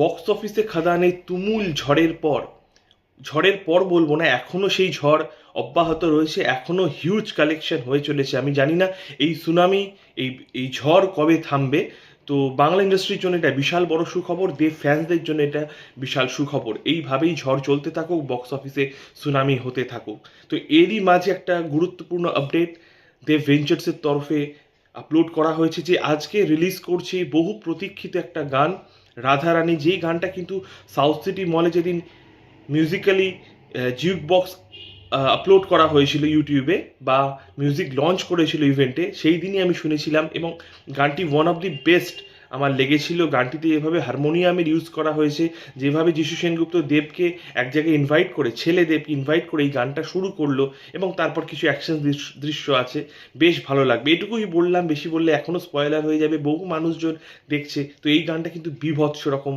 Box অফিসে খাদানে তুমুল ঝড়ের পর বলবো না, এখনো সেই ঝড় অব্যাহত রয়েছে, এখনো হিউজ কালেকশন হয়ে চলেছে। আমি জানি না এই সুনামি, এই এই ঝড় কবে থামবে। তো বাংলা ইন্ডাস্ট্রির জন্য এটা বিশাল বড় সুখবর, দেব ফ্যান্সদের জন্য এটা বিশাল সুখবর। এইভাবেই ঝড় চলতে থাকুক, বক্স অফিসে সুনামি হতে থাকুক। তো এরই মাঝে একটা গুরুত্বপূর্ণ আপডেট দেব ভেঞ্চার্সের তরফে আপলোড করা হয়েছে যে আজকে রিলিজ করছে বহু প্রতীক্ষিত একটা গান, রাধারানী। যেই গানটা কিন্তু সাউথ সিটি মলে যেদিন মিউজিক্যালি জিউক বক্স আপলোড করা হয়েছিল ইউটিউবে, বা মিউজিক লঞ্চ করেছিল ইভেন্টে, সেই দিনই আমি শুনেছিলাম এবং গানটি ওয়ান অফ দি বেস্ট আমার লেগেছিল। গানটিতে এভাবে হারমোনিয়ামের ইউজ করা হয়েছে, যেভাবে যিশু সেনগুপ্ত দেবকে এক জায়গায় ইনভাইট করে, ছেলে দেবকে ইনভাইট করে এই গানটা শুরু করলো, এবং তারপর কিছু অ্যাকশন দৃশ্য আছে, বেশ ভালো লাগবে। এটুকুই বললাম, বেশি বললে এখনও স্পয়লার হয়ে যাবে, বহু মানুষজন দেখছে। তো এই গানটা কিন্তু বীভৎস রকম